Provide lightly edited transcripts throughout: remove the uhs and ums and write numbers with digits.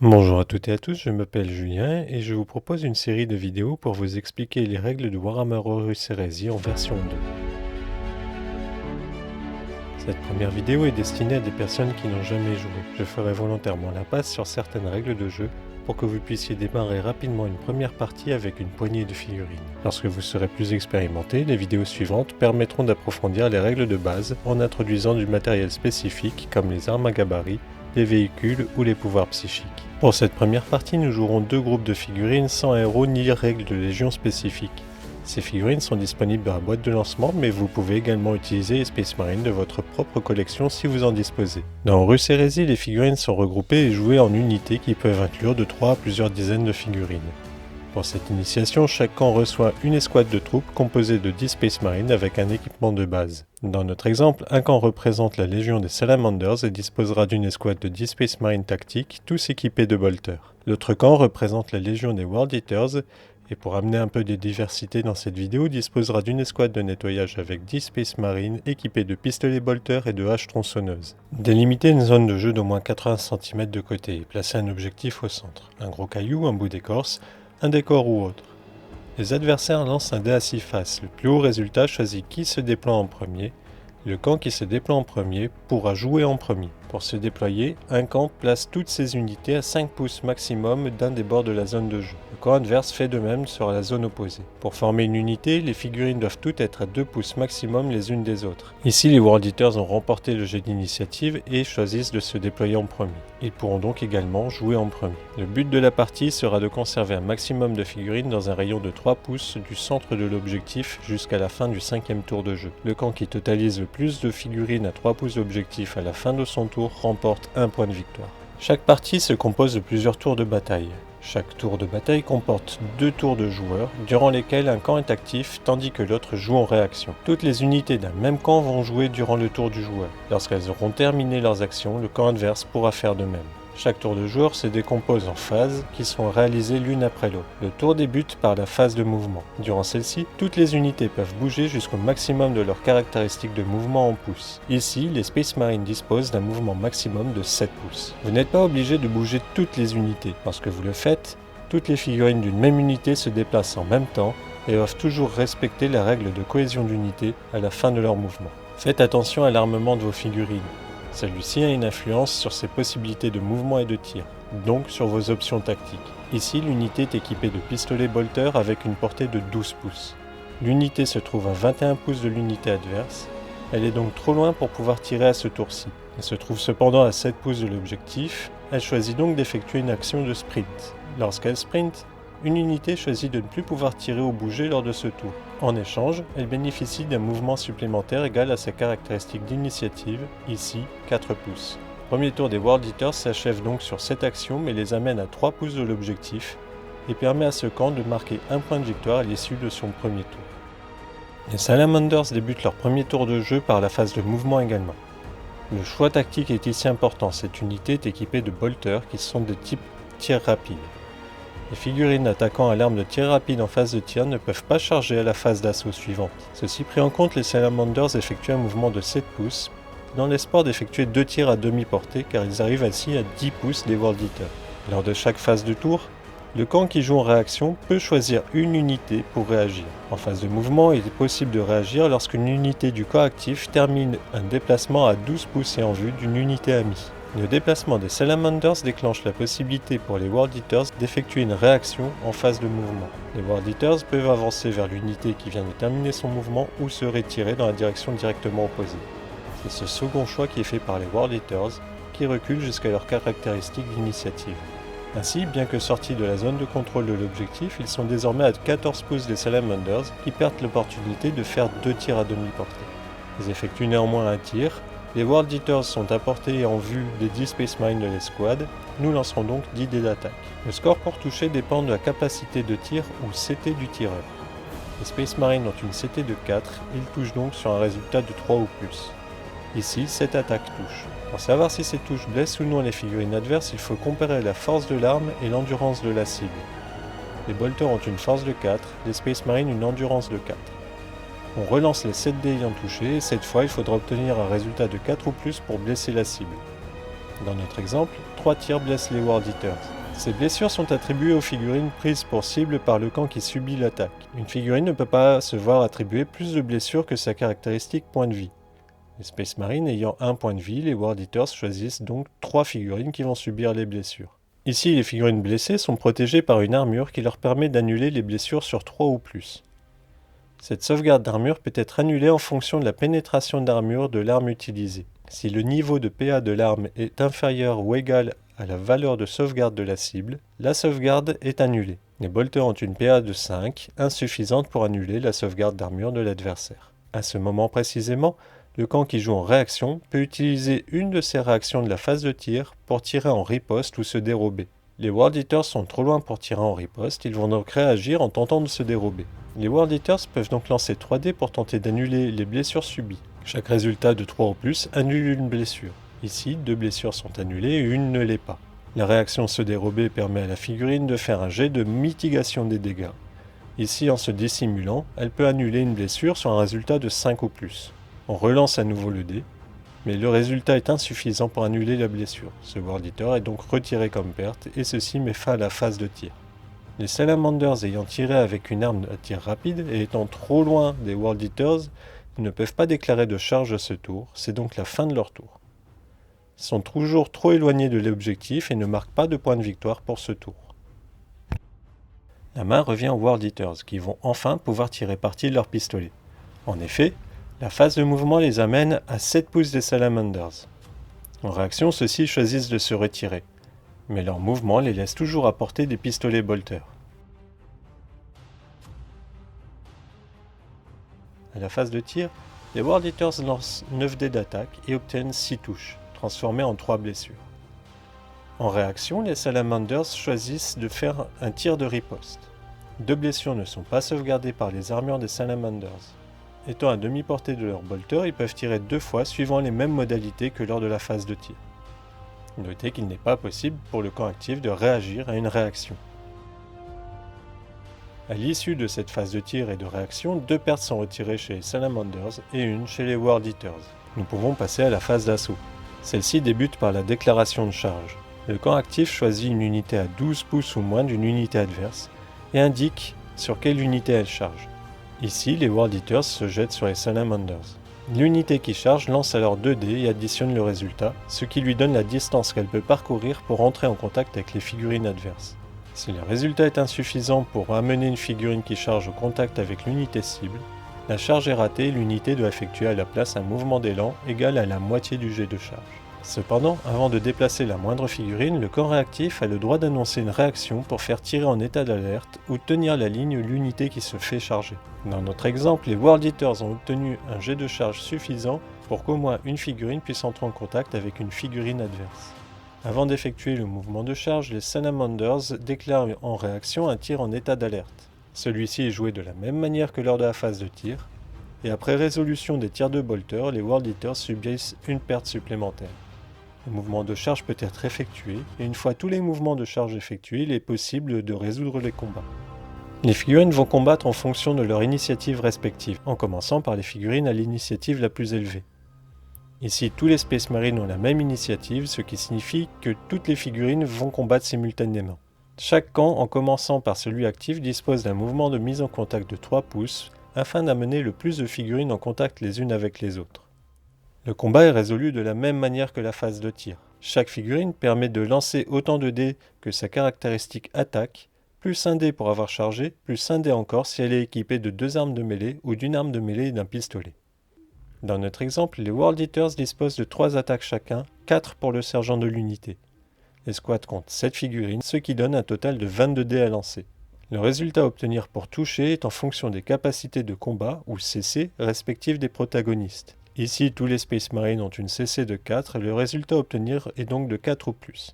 Bonjour à toutes et à tous, je m'appelle Julien et je vous propose une série de vidéos pour vous expliquer les règles de Warhammer Horus Heresy en version 2. Cette première vidéo est destinée à des personnes qui n'ont jamais joué. Je ferai volontairement l'impasse sur certaines règles de jeu pour que vous puissiez démarrer rapidement une première partie avec une poignée de figurines. Lorsque vous serez plus expérimenté, les vidéos suivantes permettront d'approfondir les règles de base en introduisant du matériel spécifique comme les armes à gabarit, les véhicules ou les pouvoirs psychiques. Pour cette première partie, nous jouerons deux groupes de figurines sans héros ni règles de légion spécifiques. Ces figurines sont disponibles dans la boîte de lancement, mais vous pouvez également utiliser les Space Marines de votre propre collection si vous en disposez. Dans Horus Heresy, les figurines sont regroupées et jouées en unités qui peuvent inclure de 3 à plusieurs dizaines de figurines. Pour cette initiation, chaque camp reçoit une escouade de troupes composée de 10 Space Marines avec un équipement de base. Dans notre exemple, un camp représente la Légion des Salamanders et disposera d'une escouade de 10 Space Marines tactiques, tous équipés de bolters. L'autre camp représente la Légion des World Eaters et pour amener un peu de diversité dans cette vidéo, disposera d'une escouade de nettoyage avec 10 Space Marines équipés de pistolets bolters et de haches tronçonneuses. Délimitez une zone de jeu d'au moins 80 cm de côté et placez un objectif au centre. Un gros caillou, un bout d'écorce, un décor ou autre. Les adversaires lancent un dé à 6 faces. Le plus haut résultat choisit qui se déploie en premier. Le camp qui se déploie en premier pourra jouer en premier. Pour se déployer, un camp place toutes ses unités à 5 pouces maximum d'un des bords de la zone de jeu. Le camp adverse fait de même sur la zone opposée. Pour former une unité, les figurines doivent toutes être à 2 pouces maximum les unes des autres. Ici, les World Eaters ont remporté le jet d'initiative et choisissent de se déployer en premier. Ils pourront donc également jouer en premier. Le but de la partie sera de conserver un maximum de figurines dans un rayon de 3 pouces du centre de l'objectif jusqu'à la fin du 5e tour de jeu. Le camp qui totalise le plus de figurines à 3 pouces d'objectif à la fin de son tour remporte un point de victoire. Chaque partie se compose de plusieurs tours de bataille. Chaque tour de bataille comporte 2 tours de joueurs, durant lesquels un camp est actif tandis que l'autre joue en réaction. Toutes les unités d'un même camp vont jouer durant le tour du joueur. Lorsqu'elles auront terminé leurs actions, le camp adverse pourra faire de même. Chaque tour de joueur se décompose en phases qui sont réalisées l'une après l'autre. Le tour débute par la phase de mouvement. Durant celle-ci, toutes les unités peuvent bouger jusqu'au maximum de leurs caractéristiques de mouvement en pouces. Ici, les Space Marines disposent d'un mouvement maximum de 7 pouces. Vous n'êtes pas obligé de bouger toutes les unités. Lorsque vous le faites, toutes les figurines d'une même unité se déplacent en même temps et doivent toujours respecter la règle de cohésion d'unité à la fin de leur mouvement. Faites attention à l'armement de vos figurines. Celui-ci a une influence sur ses possibilités de mouvement et de tir, donc sur vos options tactiques. Ici, l'unité est équipée de pistolets bolters avec une portée de 12 pouces. L'unité se trouve à 21 pouces de l'unité adverse. Elle est donc trop loin pour pouvoir tirer à ce tour-ci. Elle se trouve cependant à 7 pouces de l'objectif. Elle choisit donc d'effectuer une action de sprint. Lorsqu'elle sprint, une unité choisit de ne plus pouvoir tirer ou bouger lors de ce tour. En échange, elle bénéficie d'un mouvement supplémentaire égal à sa caractéristique d'initiative, ici 4 pouces. Le premier tour des World Eaters s'achève donc sur cette action mais les amène à 3 pouces de l'objectif et permet à ce camp de marquer un point de victoire à l'issue de son premier tour. Les Salamanders débutent leur premier tour de jeu par la phase de mouvement également. Le choix tactique est ici important, cette unité est équipée de bolters qui sont de type tir rapide. Les figurines attaquant à l'arme de tir rapide en phase de tir ne peuvent pas charger à la phase d'assaut suivante. Ceci pris en compte, les Salamanders effectuent un mouvement de 7 pouces, dans l'espoir d'effectuer 2 tirs à demi-portée car ils arrivent ainsi à 10 pouces des World Eaters. Lors de chaque phase de tour, le camp qui joue en réaction peut choisir une unité pour réagir. En phase de mouvement, il est possible de réagir lorsqu'une unité du camp actif termine un déplacement à 12 pouces et en vue d'une unité amie. Le déplacement des Salamanders déclenche la possibilité pour les World Eaters d'effectuer une réaction en phase de mouvement. Les World Eaters peuvent avancer vers l'unité qui vient de terminer son mouvement ou se retirer dans la direction directement opposée. C'est ce second choix qui est fait par les World Eaters, qui reculent jusqu'à leurs caractéristiques d'initiative. Ainsi, bien que sortis de la zone de contrôle de l'objectif, ils sont désormais à 14 pouces des Salamanders qui perdent l'opportunité de faire 2 tirs à demi-portée. Ils effectuent néanmoins un tir. Les World Eaters sont à portée en vue des 10 Space Marines de l'escouade, nous lancerons donc 10 dés d'attaque. Le score pour toucher dépend de la capacité de tir ou CT du tireur. Les Space Marines ont une CT de 4, ils touchent donc sur un résultat de 3 ou plus. Ici, cette attaque touche. Pour savoir si ces touches blessent ou non les figurines adverses, il faut comparer la force de l'arme et l'endurance de la cible. Les bolters ont une force de 4, les Space Marines une endurance de 4. On relance les 7 dés ayant touché et cette fois il faudra obtenir un résultat de 4 ou plus pour blesser la cible. Dans notre exemple, 3 tirs blessent les World Eaters. Ces blessures sont attribuées aux figurines prises pour cible par le camp qui subit l'attaque. Une figurine ne peut pas se voir attribuer plus de blessures que sa caractéristique point de vie. Les Space Marines ayant 1 point de vie, les World Eaters choisissent donc 3 figurines qui vont subir les blessures. Ici, les figurines blessées sont protégées par une armure qui leur permet d'annuler les blessures sur 3 ou plus. Cette sauvegarde d'armure peut être annulée en fonction de la pénétration d'armure de l'arme utilisée. Si le niveau de PA de l'arme est inférieur ou égal à la valeur de sauvegarde de la cible, la sauvegarde est annulée. Les bolters ont une PA de 5, insuffisante pour annuler la sauvegarde d'armure de l'adversaire. À ce moment précisément, le camp qui joue en réaction peut utiliser une de ses réactions de la phase de tir pour tirer en riposte ou se dérober. Les World Eaters sont trop loin pour tirer en riposte, ils vont donc réagir en tentant de se dérober. Les World Eaters peuvent donc lancer 3 dés pour tenter d'annuler les blessures subies. Chaque résultat de 3 ou plus annule une blessure. Ici, 2 blessures sont annulées et une ne l'est pas. La réaction se dérober permet à la figurine de faire un jet de mitigation des dégâts. Ici, en se dissimulant, elle peut annuler une blessure sur un résultat de 5 ou plus. On relance à nouveau le dé, mais le résultat est insuffisant pour annuler la blessure. Ce World Eater est donc retiré comme perte et ceci met fin à la phase de tir. Les Salamanders ayant tiré avec une arme à tir rapide et étant trop loin des World Eaters ne peuvent pas déclarer de charge à ce tour, c'est donc la fin de leur tour. Ils sont toujours trop éloignés de l'objectif et ne marquent pas de point de victoire pour ce tour. La main revient aux World Eaters qui vont enfin pouvoir tirer parti de leur pistolet. En effet, la phase de mouvement les amène à 7 pouces des Salamanders. En réaction, ceux-ci choisissent de se retirer, mais leur mouvement les laisse toujours à portée des pistolets bolters. À la phase de tir, les World Eaters lancent 9 dés d'attaque et obtiennent 6 touches, transformées en 3 blessures. En réaction, les Salamanders choisissent de faire un tir de riposte. 2 blessures ne sont pas sauvegardées par les armures des Salamanders. Étant à demi-portée de leur bolter, ils peuvent tirer 2 fois suivant les mêmes modalités que lors de la phase de tir. Notez qu'il n'est pas possible pour le camp actif de réagir à une réaction. À l'issue de cette phase de tir et de réaction, 2 pertes sont retirées chez les Salamanders et une chez les World Eaters. Nous pouvons passer à la phase d'assaut. Celle-ci débute par la déclaration de charge. Le camp actif choisit une unité à 12 pouces ou moins d'une unité adverse et indique sur quelle unité elle charge. Ici, les World Eaters se jettent sur les Salamanders. L'unité qui charge lance alors 2 dés et additionne le résultat, ce qui lui donne la distance qu'elle peut parcourir pour entrer en contact avec les figurines adverses. Si le résultat est insuffisant pour amener une figurine qui charge au contact avec l'unité cible, la charge est ratée et l'unité doit effectuer à la place un mouvement d'élan égal à la moitié du jet de charge. Cependant, avant de déplacer la moindre figurine, le camp réactif a le droit d'annoncer une réaction pour faire tirer en état d'alerte ou tenir la ligne l'unité qui se fait charger. Dans notre exemple, les World Eaters ont obtenu un jet de charge suffisant pour qu'au moins une figurine puisse entrer en contact avec une figurine adverse. Avant d'effectuer le mouvement de charge, les Salamanders déclarent en réaction un tir en état d'alerte. Celui-ci est joué de la même manière que lors de la phase de tir, et après résolution des tirs de bolter, les World Eaters subissent une perte supplémentaire. Le mouvement de charge peut être effectué, et une fois tous les mouvements de charge effectués, il est possible de résoudre les combats. Les figurines vont combattre en fonction de leur initiative respective, en commençant par les figurines à l'initiative la plus élevée. Ici, tous les Space Marines ont la même initiative, ce qui signifie que toutes les figurines vont combattre simultanément. Chaque camp, en commençant par celui actif, dispose d'un mouvement de mise en contact de 3 pouces, afin d'amener le plus de figurines en contact les unes avec les autres. Le combat est résolu de la même manière que la phase de tir. Chaque figurine permet de lancer autant de dés que sa caractéristique attaque, plus un dé pour avoir chargé, plus un dé encore si elle est équipée de 2 armes de mêlée ou d'une arme de mêlée et d'un pistolet. Dans notre exemple, les World Eaters disposent de 3 attaques chacun, 4 pour le sergent de l'unité. L'escouade compte 7 figurines, ce qui donne un total de 22 dés à lancer. Le résultat à obtenir pour toucher est en fonction des capacités de combat, ou CC, respectives des protagonistes. Ici, tous les Space Marines ont une CC de 4 et le résultat à obtenir est donc de 4 ou plus.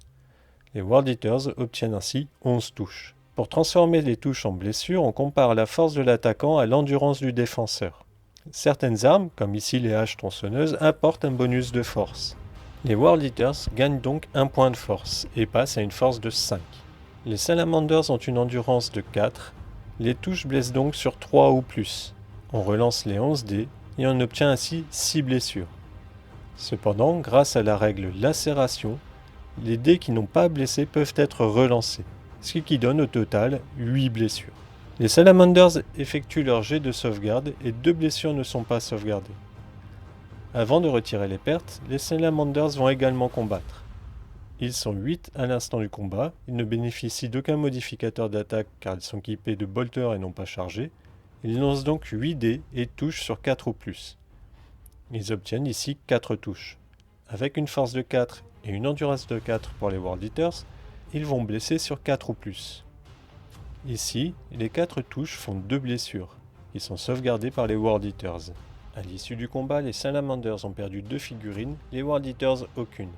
Les World Eaters obtiennent ainsi 11 touches. Pour transformer les touches en blessures, on compare la force de l'attaquant à l'endurance du défenseur. Certaines armes, comme ici les haches tronçonneuses, apportent un bonus de force. Les World Eaters gagnent donc 1 point de force et passent à une force de 5. Les Salamanders ont une endurance de 4, les touches blessent donc sur 3 ou plus. On relance les 11 dés et on obtient ainsi 6 blessures. Cependant, grâce à la règle lacération, les dés qui n'ont pas blessé peuvent être relancés, ce qui donne au total 8 blessures. Les Salamanders effectuent leur jet de sauvegarde et 2 blessures ne sont pas sauvegardées. Avant de retirer les pertes, les Salamanders vont également combattre. Ils sont 8 à l'instant du combat, ils ne bénéficient d'aucun modificateur d'attaque car ils sont équipés de bolters et non pas chargés. Ils lancent donc 8 dés et touchent sur 4 ou plus. Ils obtiennent ici 4 touches. Avec une force de 4 et une endurance de 4 pour les World Eaters, ils vont blesser sur 4 ou plus. Ici, les 4 touches font 2 blessures, qui sont sauvegardées par les World Eaters. À l'issue du combat, les Salamanders ont perdu 2 figurines, les World Eaters aucune.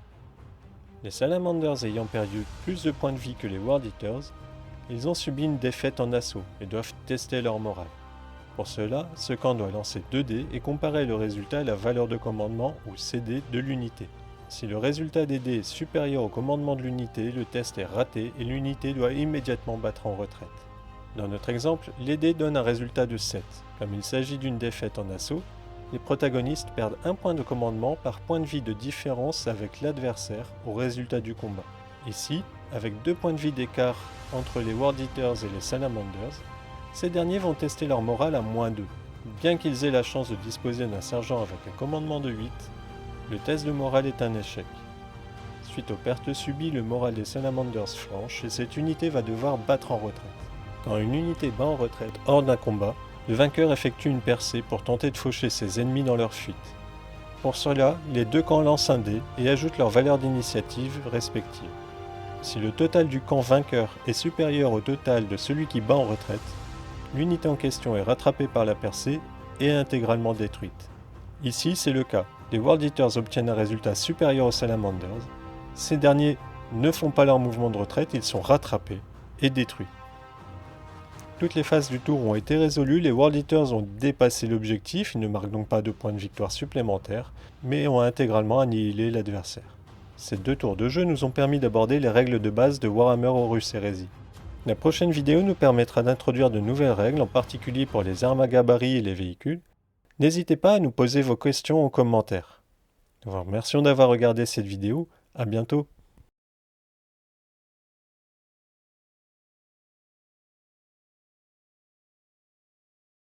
Les Salamanders ayant perdu plus de points de vie que les World Eaters, ils ont subi une défaite en assaut et doivent tester leur morale. Pour cela, ce camp doit lancer 2 dés et comparer le résultat à la valeur de commandement ou CD de l'unité. Si le résultat des dés est supérieur au commandement de l'unité, le test est raté et l'unité doit immédiatement battre en retraite. Dans notre exemple, les dés donnent un résultat de 7. Comme il s'agit d'une défaite en assaut, les protagonistes perdent 1 point de commandement par point de vie de différence avec l'adversaire au résultat du combat. Ici, avec 2 points de vie d'écart entre les World Eaters et les Salamanders, ces derniers vont tester leur morale à -2. Bien qu'ils aient la chance de disposer d'un sergent avec un commandement de 8, le test de morale est un échec. Suite aux pertes subies, le moral des Salamanders flanche et cette unité va devoir battre en retraite. Quand une unité bat en retraite hors d'un combat, le vainqueur effectue une percée pour tenter de faucher ses ennemis dans leur fuite. Pour cela, les 2 camps lancent un dé et ajoutent leurs valeurs d'initiative respectives. Si le total du camp vainqueur est supérieur au total de celui qui bat en retraite, l'unité en question est rattrapée par la percée et intégralement détruite. Ici, c'est le cas. Les World Eaters obtiennent un résultat supérieur aux Salamanders. Ces derniers ne font pas leur mouvement de retraite, ils sont rattrapés et détruits. Toutes les phases du tour ont été résolues, les World Eaters ont dépassé l'objectif, ils ne marquent donc pas de points de victoire supplémentaires, mais ont intégralement annihilé l'adversaire. Ces 2 tours de jeu nous ont permis d'aborder les règles de base de Warhammer Horus Heresy. La prochaine vidéo nous permettra d'introduire de nouvelles règles, en particulier pour les armes à gabarit et les véhicules. N'hésitez pas à nous poser vos questions en commentaire. Nous vous remercions d'avoir regardé cette vidéo, à bientôt.